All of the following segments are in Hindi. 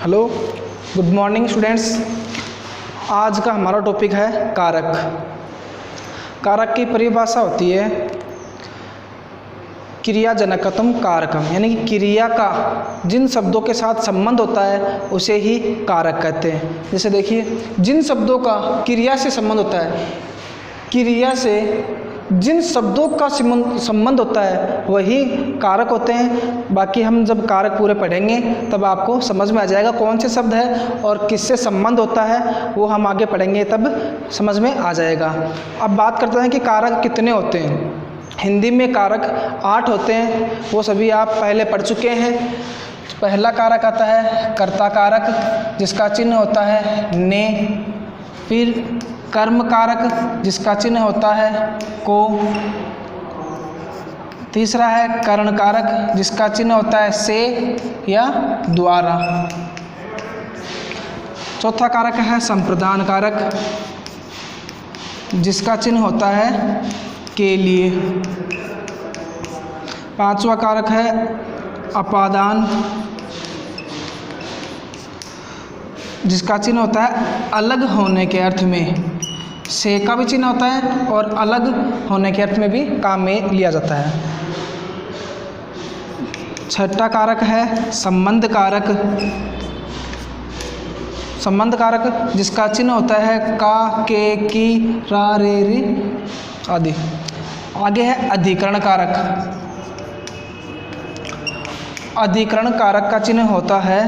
Hello, good morning students. आज का हमारा टॉपिक है कारक। कारक की परिभाषा होती है क्रियाजनकतम कारकम, यानी कि क्रिया का जिन शब्दों के साथ संबंध होता है उसे ही कारक कहते हैं। जैसे देखिए, जिन शब्दों का क्रिया से संबंध होता है, क्रिया से जिन शब्दों का संबंध होता है वही कारक होते हैं। बाकी हम जब कारक पूरे पढ़ेंगे तब आपको समझ में आ जाएगा कौन से शब्द है और किससे संबंध होता है, वो हम आगे पढ़ेंगे तब समझ में आ जाएगा। अब बात करते हैं कि कारक कितने होते हैं। हिंदी में कारक 8 होते हैं, वो सभी आप पहले पढ़ चुके हैं। पहला कारक आता है कर्ता कारक, जिसका चिन्ह होता है ने। फिर कर्म कारक, जिसका चिन्ह होता है को। तीसरा है करण कारक, जिसका चिन्ह होता है से या द्वारा। चौथा कारक है संप्रदान कारक, जिसका चिन्ह होता है के लिए। पांचवा कारक है अपादान, जिसका चिन्ह होता है अलग होने के अर्थ में। से का भी चिन्ह होता है और अलग होने के अर्थ में भी काम में लिया जाता है। छठा कारक है संबंध कारक। संबंध कारक, जिसका चिन्ह होता है का, के, की, रा, रे, रि आदि। आगे है अधिकरण कारक। अधिकरण कारक का चिन्ह होता है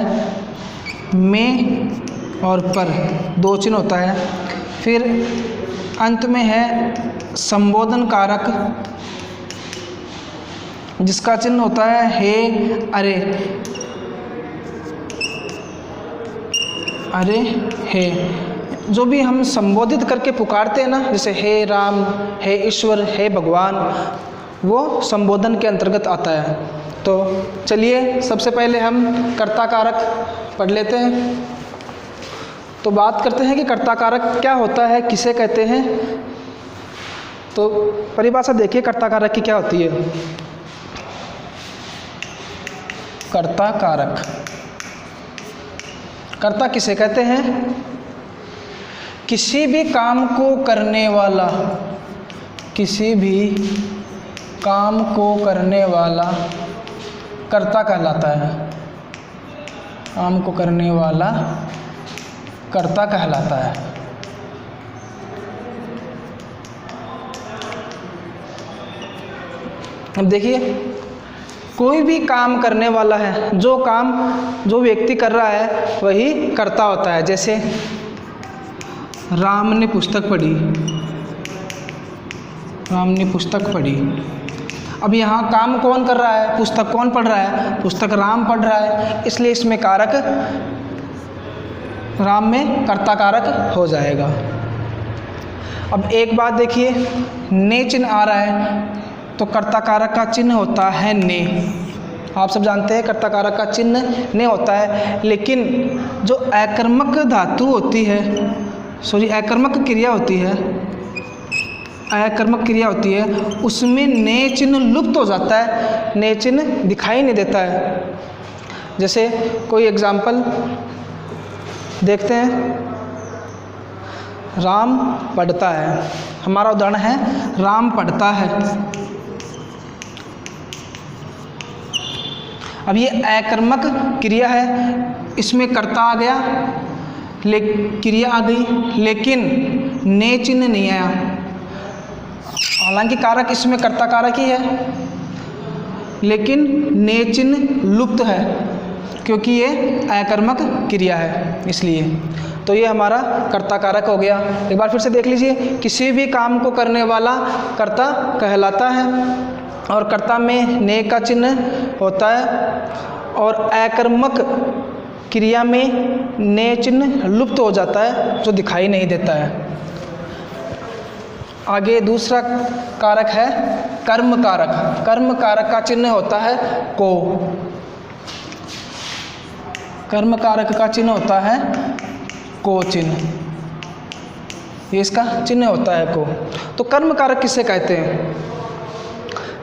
में और पर, दो चिन्ह होता है। फिर अंत में है संबोधन कारक, जिसका चिन्ह होता है हे, अरे, अरे, हे। जो भी हम संबोधित करके पुकारते हैं ना, जैसे हे राम, हे ईश्वर, हे भगवान, वो संबोधन के अंतर्गत आता है। तो चलिए सबसे पहले हम कर्ता कारक पढ़ लेते हैं। तो बात करते हैं कि कर्ता कारक क्या होता है, किसे कहते हैं। तो परिभाषा देखिए कर्ता कारक की क्या होती है। कर्ता कारक, कर्ता किसे कहते हैं? किसी भी काम को करने वाला, किसी भी काम को करने वाला कर्ता कहलाता है। काम को करने वाला कर्ता कहलाता है। अब देखिए, कोई भी काम करने वाला है, जो काम जो व्यक्ति कर रहा है वही कर्ता होता है। जैसे राम ने पुस्तक पढ़ी, राम ने पुस्तक पढ़ी। अब यहाँ काम कौन कर रहा है? पुस्तक कौन पढ़ रहा है? पुस्तक राम पढ़ रहा है, इसलिए इसमें कारक राम में कर्ता कारक हो जाएगा। अब एक बात देखिए, ने चिन्ह आ रहा है तो कर्ता कारक का चिन्ह होता है ने। आप सब जानते हैं कर्ता कारक का चिन्ह ने होता है, लेकिन जो अकर्मक धातु होती है, अकर्मक क्रिया होती है, अकर्मक क्रिया होती है, उसमें ने चिन्ह लुप्त हो जाता है, ने चिन्ह दिखाई नहीं देता है। जैसे कोई एग्जाम्पल देखते हैं, राम पढ़ता है। हमारा उदाहरण है राम पढ़ता है। अब ये अकर्मक क्रिया है, इसमें कर्ता आ गया, क्रिया आ गई, लेकिन ने चिन्ह नहीं आया। हालांकि कारक इसमें कर्ता कारक ही है, लेकिन ने चिन्ह लुप्त है क्योंकि ये अकर्मक क्रिया है, इसलिए। तो ये हमारा कर्ता कारक हो गया। एक बार फिर से देख लीजिए, किसी भी काम को करने वाला कर्ता कहलाता है और कर्ता में ने का चिन्ह होता है और अकर्मक क्रिया में ने चिन्ह लुप्त हो जाता है, जो दिखाई नहीं देता है। आगे दूसरा कारक है कर्म कारक। कर्म कारक का चिन्ह होता है को। कर्म कारक का चिन्ह होता है को चिन्ह, ये इसका चिन्ह होता है को। तो कर्म कारक किसे कहते हैं?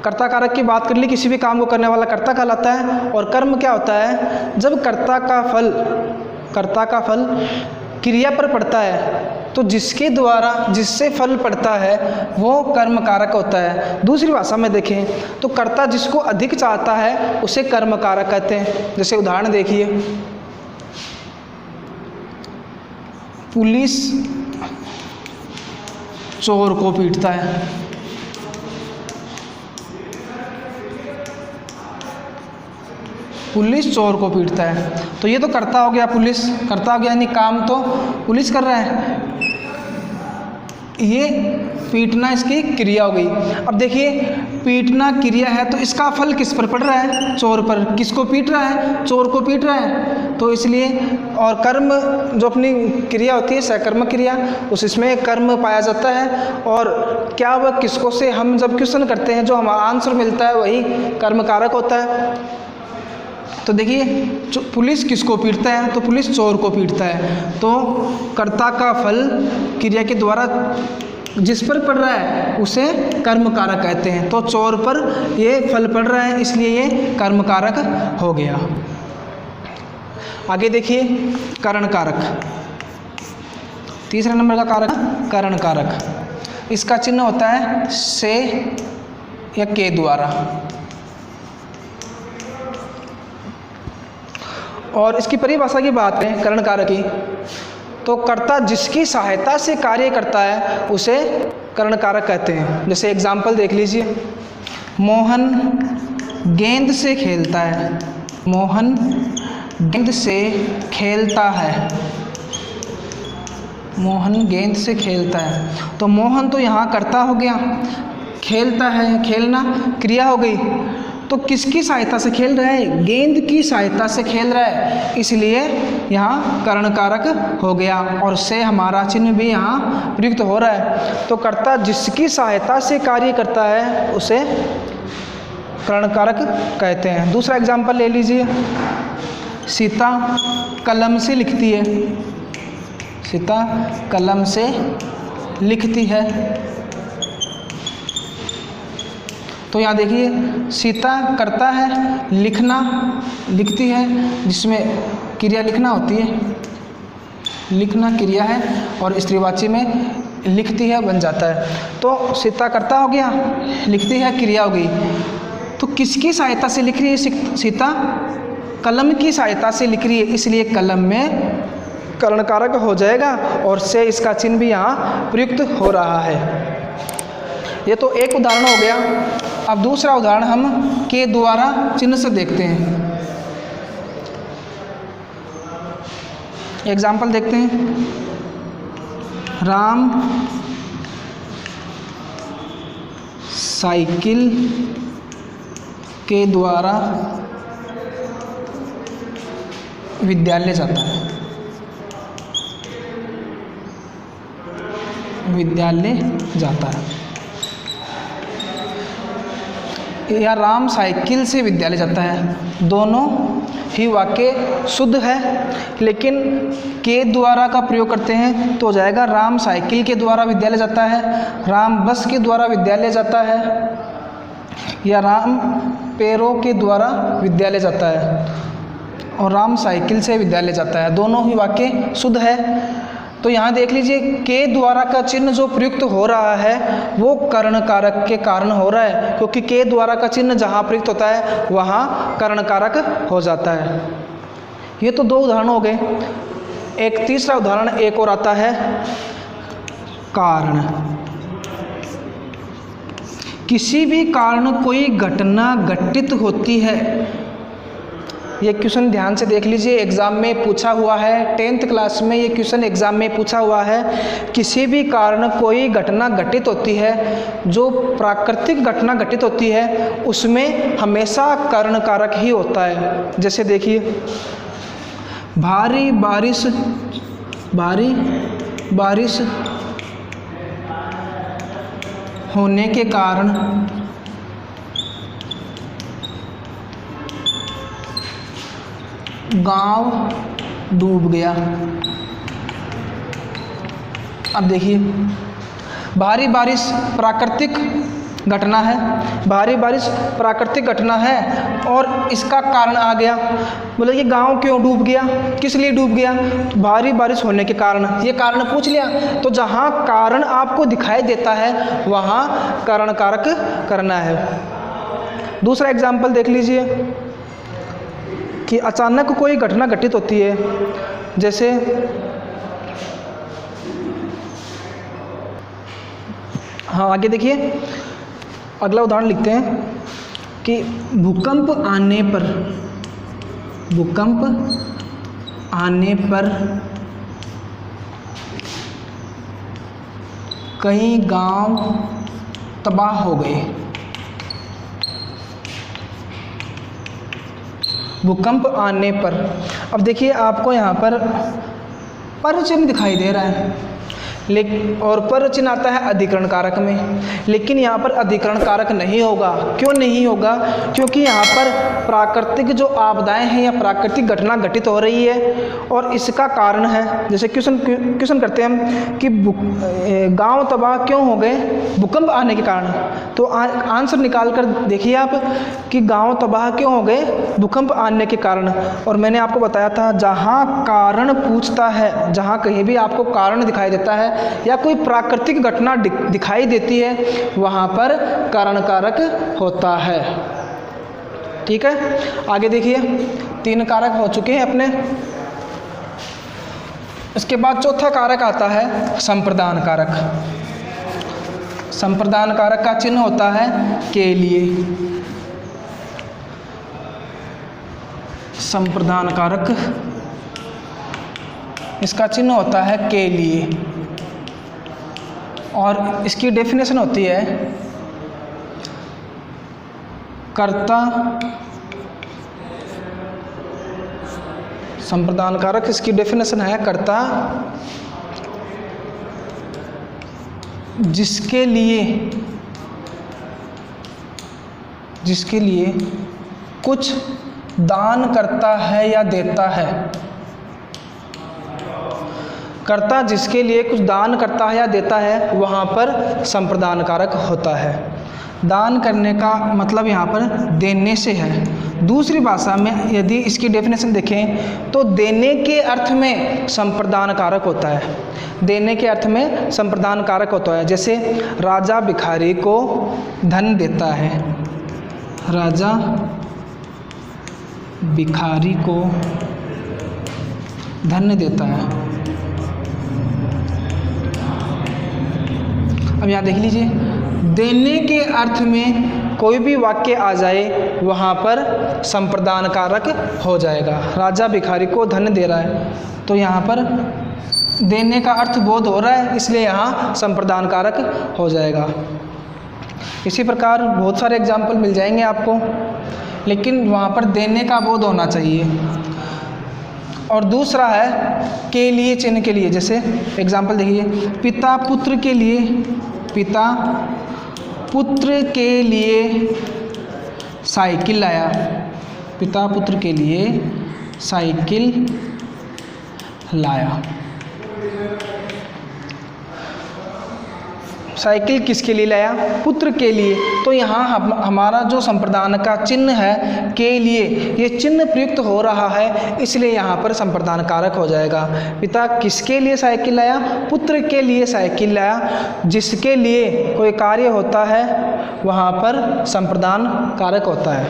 कर्ता कारक की बात कर ली, किसी भी काम को करने वाला कर्ता कहलाता है। और कर्म क्या होता है? जब कर्ता का फल कर्ता का फल क्रिया पर पड़ता है तो जिसके द्वारा जिससे फल पड़ता है वो कर्म कारक होता है। दूसरी भाषा में देखें तो कर्ता जिसको अधिक चाहता है उसे कर्म कारक कहते हैं। जैसे उदाहरण देखिए, पुलिस चोर को पीटता है। पुलिस चोर को पीटता है तो ये तो कर्ता हो गया, पुलिस कर्ता हो गया, यानी काम तो पुलिस कर रहा है, ये पीटना इसकी क्रिया हो गई। अब देखिए पीटना क्रिया है तो इसका फल किस पर पड़ रहा है? चोर पर। किसको पीट रहा है? चोर को पीट रहा है। तो इसलिए और कर्म जो अपनी क्रिया होती है सकर्मक क्रिया, इसमें कर्म पाया जाता है। और क्या वह किसको से हम जब क्वेश्चन करते हैं जो हमारा आंसर मिलता है वही कर्म कारक होता है। तो देखिए पुलिस किसको पीटता है? तो पुलिस चोर को पीटता है। तो कर्ता का फल क्रिया के द्वारा जिस पर पड़ रहा है उसे कर्म कारक कहते हैं। तो चोर पर ये फल पड़ रहा है इसलिए ये कर्म कारक हो गया। आगे देखिए करण कारक, तीसरे नंबर का कारक करण कारक। इसका चिन्ह होता है से या के द्वारा, और इसकी परिभाषा की बात करें करण कारक की तो कर्ता जिसकी सहायता से कार्य करता है उसे करण कारक कहते हैं। जैसे एग्जाम्पल देख लीजिए, मोहन गेंद से खेलता है। मोहन गेंद से खेलता है। मोहन गेंद से खेलता है तो मोहन तो यहाँ कर्ता हो गया, खेलता है, खेलना क्रिया हो गई। तो किसकी सहायता से खेल रहा है? गेंद की सहायता से खेल रहा है, इसलिए यहाँ करण कारक हो गया। और से हमारा चिन्ह भी यहाँ प्रयुक्त हो रहा है। तो कर्ता जिसकी सहायता से कार्य करता है उसे करण कारक कहते हैं। दूसरा एग्जाम्पल ले लीजिए, सीता कलम से लिखती है। सीता कलम से लिखती है तो यहाँ देखिए सीता करता है, लिखना लिखती है, जिसमें क्रिया लिखना होती है, लिखना क्रिया है और स्त्रीवाची में लिखती है बन जाता है। तो सीता करता हो गया, लिखती है क्रिया हो गई। तो किसकी सहायता से लिख रही है? सीता कलम की सहायता से लिख रही है, इसलिए कलम में करण कारक हो जाएगा और से इसका चिन्ह भी यहाँ प्रयुक्त हो रहा है। ये तो एक उदाहरण हो गया। अब दूसरा उदाहरण हम के द्वारा चिन्ह से देखते हैं। एग्जाम्पल देखते हैं, राम साइकिल के द्वारा विद्यालय जाता है। विद्यालय जाता है या राम साइकिल से विद्यालय जाता है, दोनों ही वाक्य शुद्ध है। लेकिन के द्वारा का प्रयोग करते हैं तो हो जाएगा राम साइकिल के द्वारा विद्यालय जाता है, राम बस के द्वारा विद्यालय जाता है या राम पैरों के द्वारा विद्यालय जाता है और राम साइकिल से विद्यालय जाता है। दोनों ही वाक्य शुद्ध है। तो यहाँ देख लीजिए के द्वारा का चिन्ह जो प्रयुक्त हो रहा है वो कर्ण कारक के कारण हो रहा है, क्योंकि के द्वारा का चिन्ह जहाँ प्रयुक्त होता है वहाँ कर्ण कारक हो जाता है। ये तो दो उदाहरण हो गए। एक तीसरा उदाहरण एक और आता है, कारण। किसी भी कारण कोई घटना घटित होती है। ये क्वेश्चन ध्यान से देख लीजिए, एग्ज़ाम में पूछा हुआ है, 10th क्लास में ये क्वेश्चन एग्ज़ाम में पूछा हुआ है। किसी भी कारण कोई घटना घटित होती है, जो प्राकृतिक घटना घटित होती है उसमें हमेशा कर्ण कारक ही होता है। जैसे देखिए, भारी बारिश होने के कारण गांव डूब गया। अब देखिए, भारी बारिश प्राकृतिक घटना है, भारी बारिश प्राकृतिक घटना है और इसका कारण आ गया। बोले ये गांव क्यों डूब गया, किस लिए डूब गया, भारी बारिश होने के कारण, ये कारण पूछ लिया। तो जहां कारण आपको दिखाई देता है वहां कारण कारक करना है। दूसरा एग्जाम्पल देख लीजिए कि अचानक कोई घटना घटित होती है, जैसे हाँ आगे देखिए, अगला उदाहरण लिखते हैं कि भूकंप आने पर कई गांव तबाह हो गए। भूकंप आने पर, अब देखिए आपको यहाँ पर चिन्ह दिखाई दे रहा है, लेकिन और पर चिन्ह आता है अधिकरण कारक में, लेकिन यहाँ पर अधिकरण कारक नहीं होगा। क्यों नहीं होगा? क्योंकि यहाँ पर प्राकृतिक जो आपदाएं हैं या प्राकृतिक घटना घटित हो रही है और इसका कारण है। जैसे क्वेश्चन करते हैं हम कि गांव तबाह क्यों हो गए, भूकंप आने के कारण। तो आंसर निकाल कर देखिए आप कि गांव तबाह क्यों हो गए, भूकंप आने के कारण। और मैंने आपको बताया था जहाँ कारण पूछता है, जहाँ कहीं भी आपको कारण दिखाई देता है या कोई प्राकृतिक घटना दिखाई देती है वहाँ पर कारण कारक होता है। ठीक है, आगे देखिए 3 कारक हो चुके हैं अपने। इसके बाद चौथा कारक आता है संप्रदान कारक। संप्रदान कारक का चिन्ह होता है के लिए। संप्रदान कारक इसका चिन्ह होता है के लिए और इसकी डेफिनेशन होती है कर्ता। संप्रदान कारक इसकी डेफिनेशन है कर्ता जिसके लिए कुछ दान करता है या देता है। कर्ता जिसके लिए कुछ दान करता है या देता है वहाँ पर संप्रदान कारक होता है। दान करने का मतलब यहाँ पर देने से है। दूसरी भाषा में यदि इसकी डेफिनेशन देखें तो देने के अर्थ में संप्रदान कारक होता है। देने के अर्थ में संप्रदान कारक होता है। जैसे राजा भिखारी को धन देता है, राजा भिखारी को धन देता है। अब यहाँ देख लीजिए, देने के अर्थ में कोई भी वाक्य आ जाए वहाँ पर संप्रदान कारक हो जाएगा। राजा भिखारी को धन दे रहा है तो यहाँ पर देने का अर्थ बोध हो रहा है, इसलिए यहाँ संप्रदान कारक हो जाएगा। इसी प्रकार बहुत सारे एग्जाम्पल मिल जाएंगे आपको, लेकिन वहाँ पर देने का बोध होना चाहिए। और दूसरा है के लिए, चिन्ह के लिए। जैसे एग्जाम्पल देखिए, पिता पुत्र के लिए, पिता पुत्र के लिए साइकिल लाया। पिता पुत्र के लिए साइकिल लाया। साइकिल किसके लिए लाया? पुत्र के लिए। तो यहाँ हमारा जो संप्रदान का चिन्ह है के लिए, ये चिन्ह प्रयुक्त हो रहा है, इसलिए यहाँ पर संप्रदान कारक हो जाएगा। पिता किसके लिए साइकिल लाया? पुत्र के लिए साइकिल लाया। जिसके लिए कोई कार्य होता है वहाँ पर संप्रदान कारक होता है।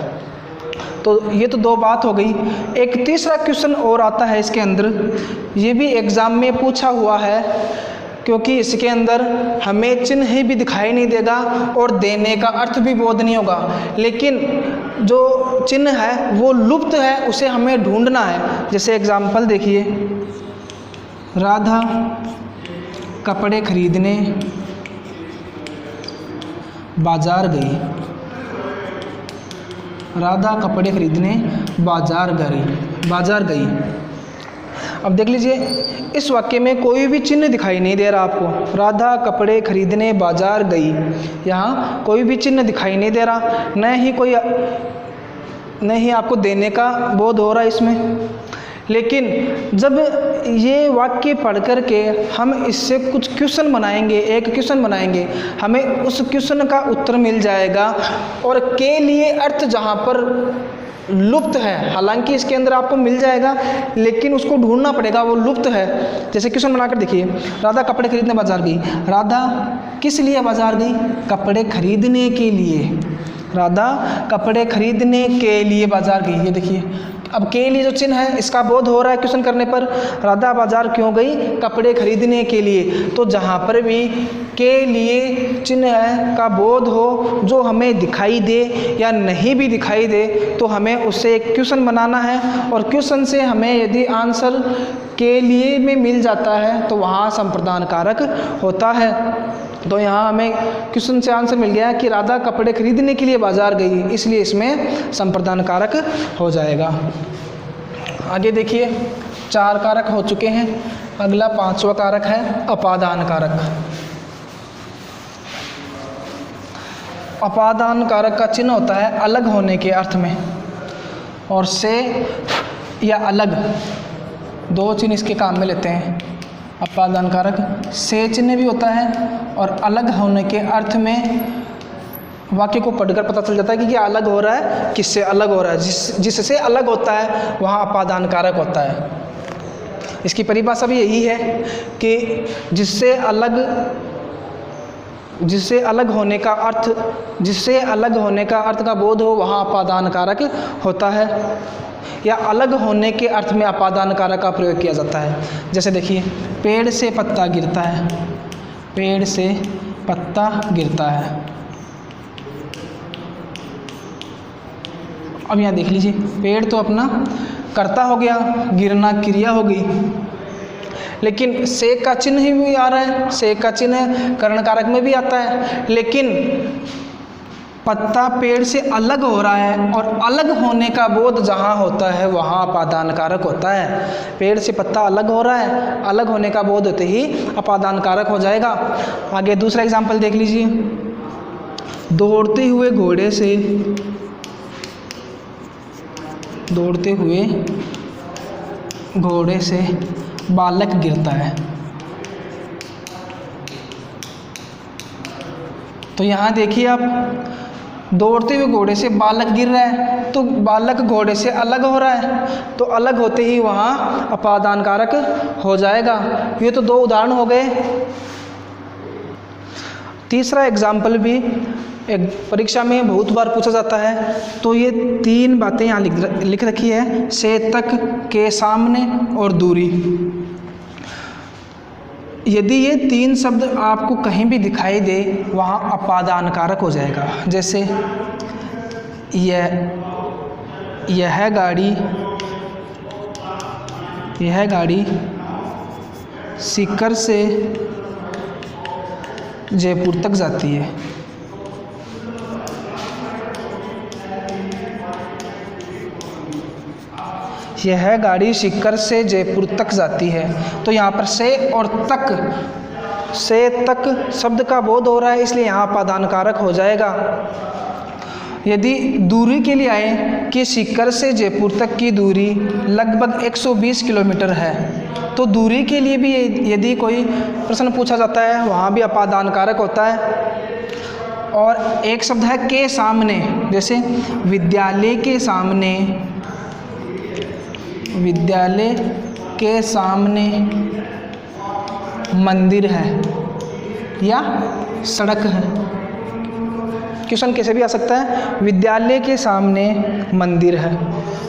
तो ये तो 2 बात हो गई। एक तीसरा क्वेश्चन और आता है इसके अंदर, ये भी एग्ज़ाम में पूछा हुआ है, क्योंकि इसके अंदर हमें चिन्ह ही भी दिखाई नहीं देगा और देने का अर्थ भी बोध नहीं होगा, लेकिन जो चिन्ह है वो लुप्त है, उसे हमें ढूंढना है। जैसे एग्जाम्पल देखिए, राधा कपड़े खरीदने बाजार गई। राधा कपड़े खरीदने बाजार गई। अब देख लीजिए, इस वाक्य में कोई भी चिन्ह दिखाई नहीं दे रहा आपको। राधा कपड़े खरीदने बाजार गई, यहाँ कोई भी चिन्ह दिखाई नहीं दे रहा, न ही आपको देने का बोध हो रहा है इसमें। लेकिन जब ये वाक्य पढ़ कर के हम इससे कुछ क्वेश्चन बनाएंगे, एक क्वेश्चन बनाएंगे, हमें उस क्वेश्चन का उत्तर मिल जाएगा। और के लिए अर्थ जहाँ पर लुप्त है, हालांकि इसके अंदर आपको मिल जाएगा लेकिन उसको ढूंढना पड़ेगा, वो लुप्त है। जैसे क्वेश्चन बनाकर देखिए, राधा कपड़े खरीदने बाजार गई। राधा किस लिए बाजार गई? कपड़े खरीदने के लिए। राधा कपड़े खरीदने के लिए बाजार गई। ये देखिए, अब के लिए जो चिन्ह है इसका बोध हो रहा है क्वेश्चन करने पर। राधा बाजार क्यों गई? कपड़े खरीदने के लिए। तो जहाँ पर भी के लिए चिन्ह है का बोध हो, जो हमें दिखाई दे या नहीं भी दिखाई दे, तो हमें उससे एक क्वेश्चन बनाना है। और क्वेश्चन से हमें यदि आंसर के लिए में मिल जाता है तो वहाँ संप्रदान कारक होता है। तो यहाँ हमें क्वेश्चन से आंसर मिल गया कि राधा कपड़े खरीदने के लिए बाजार गई, इसलिए इसमें संप्रदान कारक हो जाएगा। आगे देखिए, 4 कारक हो चुके हैं। अगला 5वां कारक है अपादान कारक। अपादान कारक का चिन्ह होता है अलग होने के अर्थ में, और से या अलग, 2 चिन्ह इसके काम में लेते हैं। अपादान कारक से चिन्ह भी होता है और अलग होने के अर्थ में वाक्य को पढ़कर पता चल जाता है कि क्या अलग हो रहा है, किससे अलग हो रहा है। जिससे अलग होता है वहाँ अपादान कारक होता है। इसकी परिभाषा भी यही है कि जिससे अलग होने का अर्थ का बोध हो वहाँ अपादान कारक होता है, या अलग होने के अर्थ में अपादान कारक का प्रयोग किया जाता है। जैसे देखिए, पेड़ से पत्ता गिरता है। पेड़ से पत्ता गिरता है। अब यहाँ देख लीजिए, पेड़ तो अपना कर्ता हो गया, गिरना क्रिया हो गई, लेकिन से का चिन्ह भी आ रहा है। से का चिन्ह करण कारक में भी आता है, लेकिन पत्ता पेड़ से अलग हो रहा है, और अलग होने का बोध जहाँ होता है वहाँ अपादान कारक होता है। पेड़ से पत्ता अलग हो रहा है, अलग होने का बोध होते ही अपादान कारक हो जाएगा। आगे दूसरा एग्जाम्पल देख लीजिए, दौड़ते हुए घोड़े से बालक गिरता है। तो यहाँ देखिए आप, दौड़ते हुए घोड़े से बालक गिर रहा है, तो बालक घोड़े से अलग हो रहा है, तो अलग होते ही वहाँ अपादान कारक हो जाएगा। ये तो 2 उदाहरण हो गए। तीसरा एग्जाम्पल भी एक परीक्षा में बहुत बार पूछा जाता है। तो ये 3 बातें यहाँ लिख रखी है, से, तक, के, सामने और दूरी। यदि ये 3 शब्द आपको कहीं भी दिखाई दे वहाँ अपादान कारक हो जाएगा। जैसे यह गाड़ी सीकर से जयपुर तक जाती है। यह गाड़ी सीकर से जयपुर तक जाती है। तो यहाँ पर से और तक शब्द का बोध हो रहा है, इसलिए यहाँ अपादान कारक हो जाएगा। यदि दूरी के लिए आए कि सीकर से जयपुर तक की दूरी लगभग 120 किलोमीटर है, तो दूरी के लिए भी यदि कोई प्रश्न पूछा जाता है वहाँ भी अपादान कारक होता है। और एक शब्द है के सामने, जैसे विद्यालय के सामने मंदिर है या सड़क है। क्वेश्चन कैसे भी आ सकता है, विद्यालय के सामने मंदिर है।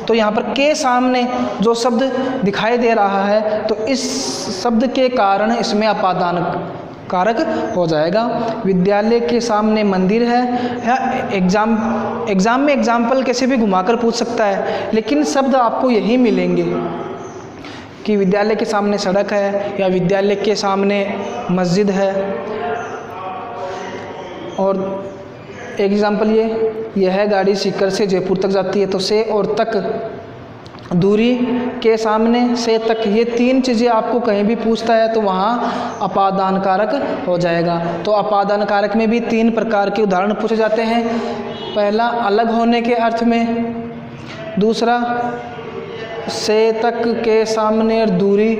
तो यहाँ पर के सामने जो शब्द दिखाई दे रहा है, तो इस शब्द के कारण इसमें अपादान कारक हो जाएगा। विद्यालय के सामने मंदिर है, या एग्जाम में एग्जाम्पल कैसे भी घुमाकर पूछ सकता है, लेकिन शब्द आपको यही मिलेंगे कि विद्यालय के सामने सड़क है या विद्यालय के सामने मस्जिद है। और एक एग्जाम्पल यह गाड़ी सीकर से जयपुर तक जाती है, तो से और तक, दूरी, के सामने, से, तक, ये 3 चीज़ें आपको कहीं भी पूछता है तो वहाँ अपादान कारक हो जाएगा। तो अपादान कारक में भी 3 प्रकार के उदाहरण पूछे जाते हैं। पहला अलग होने के अर्थ में, दूसरा से तक के सामने और दूरी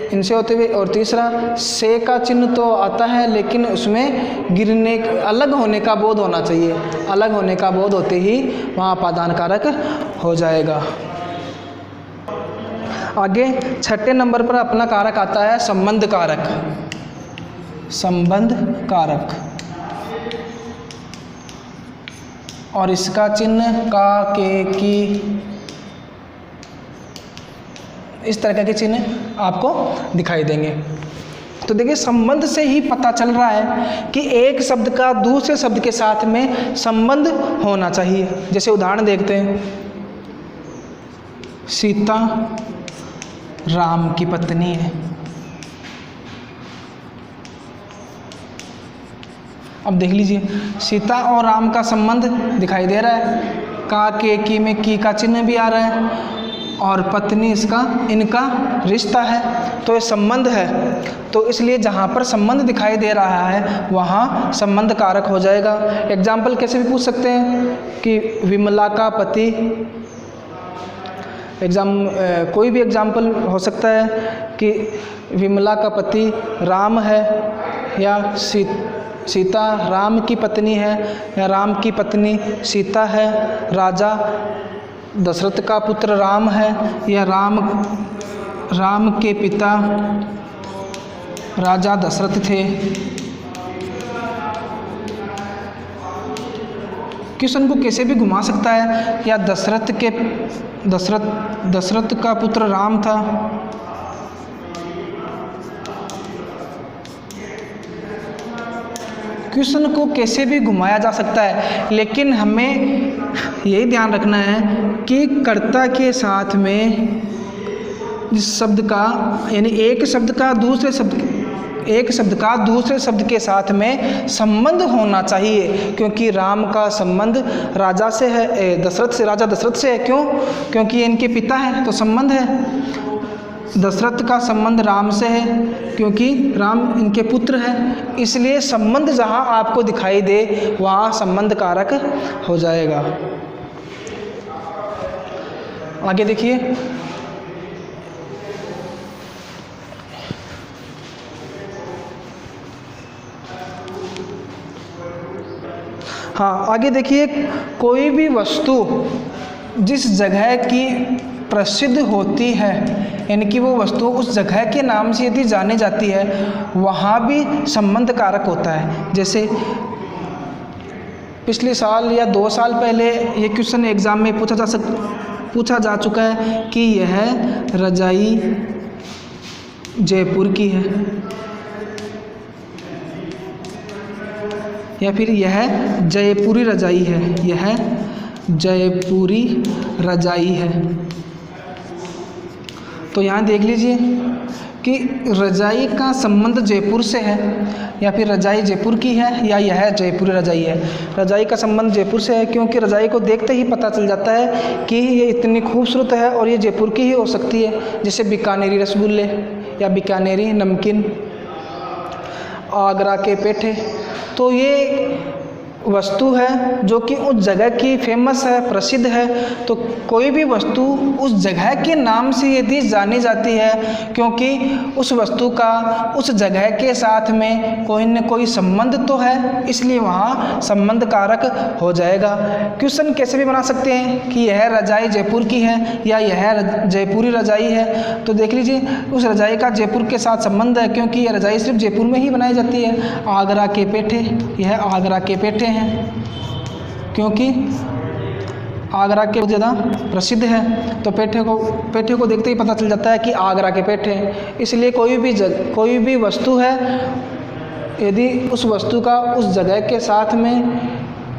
इनसे होते हुए, और तीसरा से का चिन्ह तो आता है लेकिन उसमें गिरने अलग होने का बोध होना चाहिए, अलग होने का बोध होते ही वहाँ अपादान कारक हो जाएगा। आगे छठे नंबर पर अपना कारक आता है संबंध कारक। संबंध कारक, और इसका चिन्ह का, के, की, इस तरह के चिन्ह आपको दिखाई देंगे। तो देखिए संबंध से ही पता चल रहा है कि एक शब्द का दूसरे शब्द के साथ में संबंध होना चाहिए। जैसे उदाहरण देखते हैं, सीता राम की पत्नी है। अब देख लीजिए, सीता और राम का संबंध दिखाई दे रहा है, का, के, की में की का चिन्ह भी आ रहा है, और पत्नी इसका, इनका रिश्ता है, तो ये संबंध है। तो इसलिए जहाँ पर संबंध दिखाई दे रहा है वहाँ संबंध कारक हो जाएगा। एग्जाम्पल कैसे भी पूछ सकते हैं कि विमला का पति, कोई भी एग्जाम्पल हो सकता है कि विमला का पति राम है, या सीता राम की पत्नी है, या राम की पत्नी सीता है, राजा दशरथ का पुत्र राम है, या राम के पिता राजा दशरथ थे। क्वेश्चन को कैसे भी घुमा सकता है, या दशरथ का पुत्र राम था, क्वेश्चन को कैसे भी घुमाया जा सकता है, लेकिन हमें यही ध्यान रखना है कि कर्ता के साथ में जिस शब्द का, यानी एक शब्द का दूसरे शब्द के साथ में संबंध होना चाहिए, क्योंकि राम का संबंध राजा से है, राजा दशरथ से है। क्यों? क्योंकि इनके पिता हैं, तो संबंध है। दशरथ का संबंध राम से है क्योंकि राम इनके पुत्र हैं, इसलिए संबंध जहाँ आपको दिखाई दे वहाँ संबंध कारक हो जाएगा। आगे देखिए, हाँ आगे देखिए, कोई भी वस्तु जिस जगह की प्रसिद्ध होती है, यानी कि वो वस्तु उस जगह के नाम से यदि जानी जाती है, वहाँ भी संबंध कारक होता है। जैसे पिछले साल या 2 साल पहले ये क्वेश्चन एग्ज़ाम में पूछा जा चुका है कि यह रजाई जयपुर की है, या फिर यह जयपुरी रजाई है, यह जयपुरी रजाई है। तो यहाँ देख लीजिए कि रजाई का संबंध जयपुर से है, या फिर रजाई जयपुर की है, या यह जयपुरी रजाई है। रजाई का संबंध जयपुर से है क्योंकि रजाई को देखते ही पता चल जाता है कि ये इतनी खूबसूरत है और ये जयपुर की ही हो सकती है। जैसे बीकानेरी रसगुल्ले या बीकानेरी नमकीन, आगरा के पेठे, तो ये वस्तु है जो कि उस जगह की फेमस है, प्रसिद्ध है। तो कोई भी वस्तु उस जगह के नाम से यदि जानी जाती है क्योंकि उस वस्तु का उस जगह के साथ में कोई न कोई संबंध तो है, इसलिए वहाँ संबंध कारक हो जाएगा। क्वेश्चन कैसे भी बना सकते हैं कि यह रजाई जयपुर की है या यह जयपुरी रजाई है। तो देख लीजिए, उस रजाई का जयपुर के साथ संबंध है क्योंकि यह रजाई सिर्फ जयपुर में ही बनाई जाती है। आगरा के पेठे, यह आगरा के पेठे क्योंकि आगरा के बहुत ज़्यादा प्रसिद्ध है। तो पेठे को देखते ही पता चल जाता है कि आगरा के पेठे हैं। इसलिए कोई भी वस्तु है, यदि उस वस्तु का उस जगह के साथ में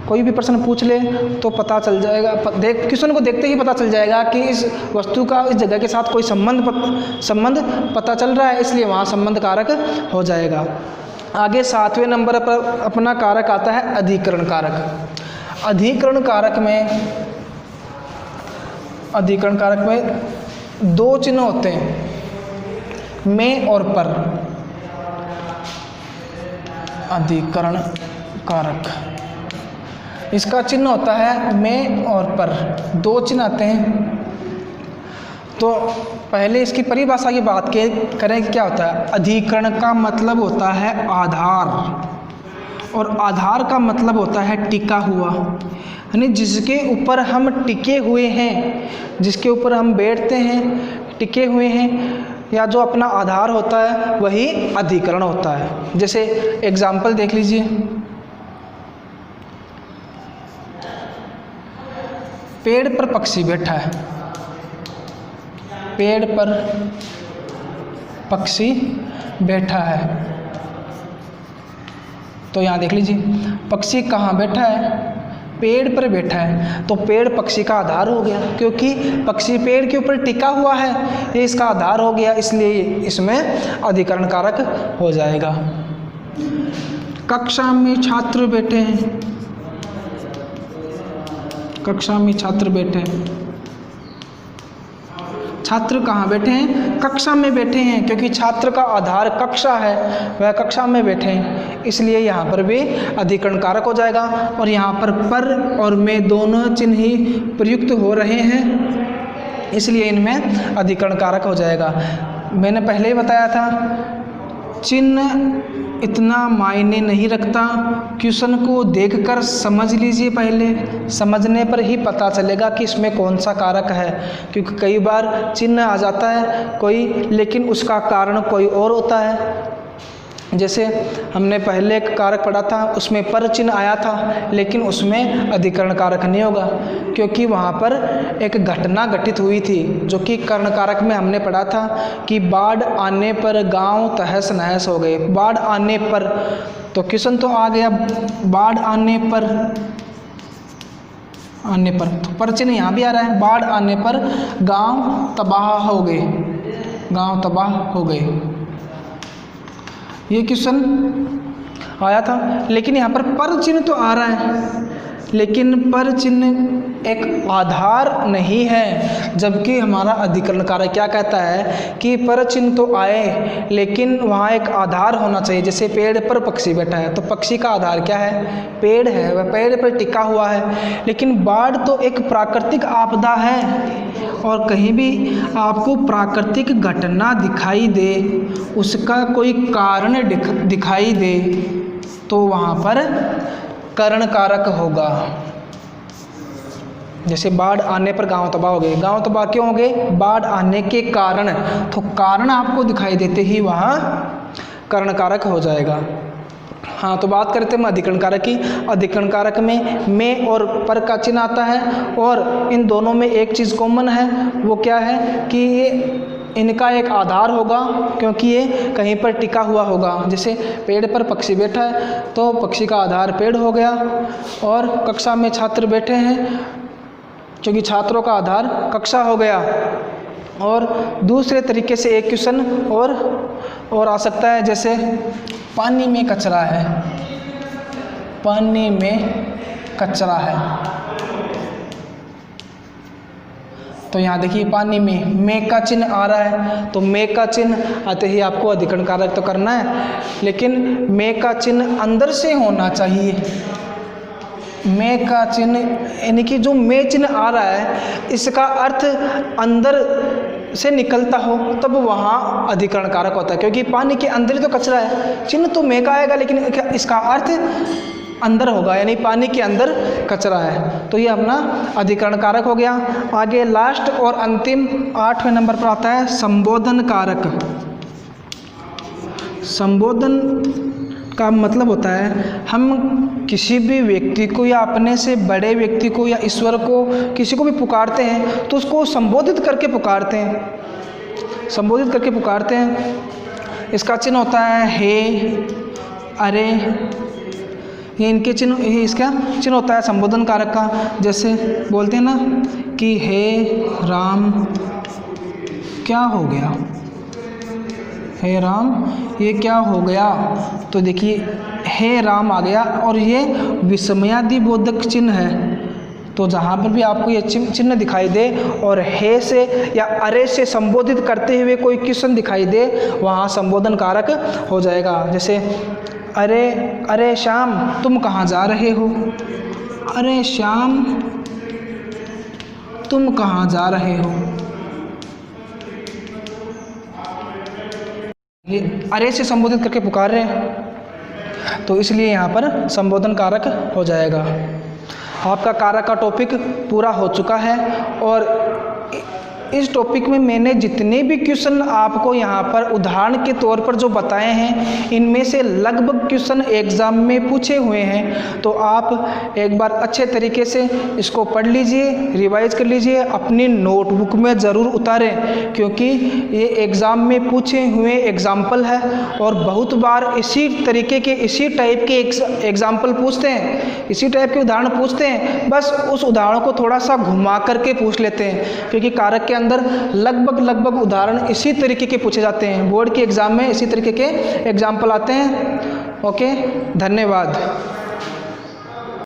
कोई भी प्रश्न पूछ ले तो पता चल जाएगा, क्वेश्चन को देखते ही पता चल जाएगा कि इस वस्तु का इस जगह के साथ कोई संबंध पता चल रहा है, इसलिए वहाँ संबंध कारक हो जाएगा। आगे 7वें नंबर पर अपना कारक आता है अधिकरण कारक। अधिकरण कारक में 2 चिन्ह होते हैं, में और पर। अधिकरण कारक, इसका चिन्ह होता है में और पर, 2 चिन्ह आते हैं। तो पहले इसकी परिभाषा की बात करें कि क्या होता है। अधिकरण का मतलब होता है आधार, और आधार का मतलब होता है टिका हुआ, यानी जिसके ऊपर हम टिके हुए हैं, जिसके ऊपर हम बैठते हैं, टिके हुए हैं, या जो अपना आधार होता है वही अधिकरण होता है। जैसे एग्जाम्पल देख लीजिए, पेड़ पर पक्षी बैठा है, पेड़ पर पक्षी बैठा है, तो यहाँ देख लीजिए पक्षी कहाँ बैठा है, पेड़ पर बैठा है, तो पेड़ पक्षी का आधार हो गया, क्योंकि पक्षी पेड़ के ऊपर टिका हुआ है, ये इसका आधार हो गया, इसलिए इसमें अधिकरण कारक हो जाएगा। कक्षा में छात्र बैठे हैं, कक्षा में छात्र बैठे हैं, छात्र कहाँ बैठे हैं, कक्षा में बैठे हैं, क्योंकि छात्र का आधार कक्षा है, वह कक्षा में बैठे हैं, इसलिए यहाँ पर भी अधिकरण कारक हो जाएगा। और यहाँ पर और में दोनों चिन्ह ही प्रयुक्त हो रहे हैं, इसलिए इनमें अधिकरण कारक हो जाएगा। मैंने पहले ही बताया था चिन्ह इतना मायने नहीं रखता, क्वेश्चन को देखकर समझ लीजिए, पहले समझने पर ही पता चलेगा कि इसमें कौन सा कारक है, क्योंकि कई बार चिन्ह आ जाता है कोई, लेकिन उसका कारण कोई और होता है। जैसे हमने पहले एक कारक पढ़ा था, उसमें पर चिन्ह आया था, लेकिन उसमें अधिकरण कारक नहीं होगा, क्योंकि वहाँ पर एक घटना घटित हुई थी, जो कि कर्ण कारक में हमने पढ़ा था कि बाढ़ आने पर गांव तहस नहस हो गए। बाढ़ आने पर, तो क्वेश्चन तो आ गया बाढ़ आने पर, तो पर चिन्ह यहाँ भी आ रहा है, बाढ़ आने पर गांव तबाह हो गए, गांव तबाह हो गए, ये क्वेश्चन आया था। लेकिन यहाँ पर चिन्ह तो आ रहा है, लेकिन पर चिन्ह एक आधार नहीं है, जबकि हमारा अधिकरण कारक क्या कहता है कि पर चिन्ह तो आए, लेकिन वहाँ एक आधार होना चाहिए। जैसे पेड़ पर पक्षी बैठा है, तो पक्षी का आधार क्या है, पेड़ है, वह पेड़ पर टिका हुआ है। लेकिन बाढ़ तो एक प्राकृतिक आपदा है, और कहीं भी आपको प्राकृतिक घटना दिखाई दे, उसका कोई कारण दिखाई दे, तो वहाँ पर कर्ण कारक होगा। जैसे बाढ़ आने पर गांव तबाह हो गए, गांव तबाह क्यों हो गए, बाढ़ आने के कारण, तो कारण आपको दिखाई देते ही वहाँ कर्ण कारक हो जाएगा। हाँ, तो बात करते हैं अधिकरण कारक की। अधिकरण कारक में और पर का चिन्ह आता है, और इन दोनों में एक चीज़ कॉमन है, वो क्या है कि ये इनका एक आधार होगा, क्योंकि ये कहीं पर टिका हुआ होगा। जैसे पेड़ पर पक्षी बैठा है, तो पक्षी का आधार पेड़ हो गया, और कक्षा में छात्र बैठे हैं, क्योंकि छात्रों का आधार कक्षा हो गया। और दूसरे तरीके से एक क्वेश्चन और आ सकता है, जैसे पानी में कचरा है, पानी में कचरा है, तो यहाँ देखिए पानी में का चिन्ह आ रहा है, तो में का चिन्ह आते ही आपको अधिकरण कारक तो करना है, लेकिन में का चिन्ह अंदर से होना चाहिए। में का चिन्ह यानी कि जो में चिन्ह आ रहा है, इसका अर्थ अंदर से निकलता हो, तब वहाँ अधिकरण कारक होता है, क्योंकि पानी के अंदर ही तो कचरा है, चिन्ह तो में का आएगा, लेकिन इसका अर्थ अंदर होगा, यानी पानी के अंदर कचरा है, तो ये अपना अधिकरण कारक हो गया। आगे लास्ट और अंतिम 8वें नंबर पर आता है संबोधन कारक। संबोधन का मतलब होता है हम किसी भी व्यक्ति को या अपने से बड़े व्यक्ति को या ईश्वर को किसी को भी पुकारते हैं, तो उसको संबोधित करके पुकारते हैं, संबोधित करके पुकारते हैं। इसका चिन्ह होता है हे, अरे, ये इनके चिन्ह, ये इसका चिन्ह होता है संबोधन कारक का। जैसे बोलते हैं ना कि हे राम, क्या हो गया, हे राम ये क्या हो गया, तो देखिए हे राम आ गया, और ये विस्मयादि बोधक चिन्ह है। तो जहाँ पर भी आपको ये चिन्ह दिखाई दे और हे से या अरे से संबोधित करते हुए कोई क्वेश्चन दिखाई दे, वहाँ संबोधन कारक हो जाएगा। जैसे अरे, अरे श्याम तुम कहाँ जा रहे हो, अरे श्याम तुम कहाँ जा रहे हो, ये अरे से संबोधित करके पुकार रहे हैं, तो इसलिए यहाँ पर संबोधन कारक हो जाएगा। आपका कारक का टॉपिक पूरा हो चुका है और इस टॉपिक में मैंने जितने भी क्वेश्चन आपको यहाँ पर उदाहरण के तौर पर जो बताए हैं, इनमें से लगभग क्वेश्चन एग्ज़ाम में पूछे हुए हैं। तो आप एक बार अच्छे तरीके से इसको पढ़ लीजिए, रिवाइज कर लीजिए, अपनी नोटबुक में ज़रूर उतारें, क्योंकि ये एग्ज़ाम में पूछे हुए एग्ज़ाम्पल है और बहुत बार इसी तरीके के इसी टाइप के एग्ज़ाम्पल पूछते हैं, इसी टाइप के उदाहरण पूछते हैं, बस उस उदाहरण को थोड़ा सा घुमा करके पूछ लेते हैं, क्योंकि कारक के अंदर लगभग उदाहरण इसी तरीके के पूछे जाते हैं। बोर्ड के एग्ज़ाम में इसी तरीके के एग्जाम्पल आते हैं। ओके, धन्यवाद।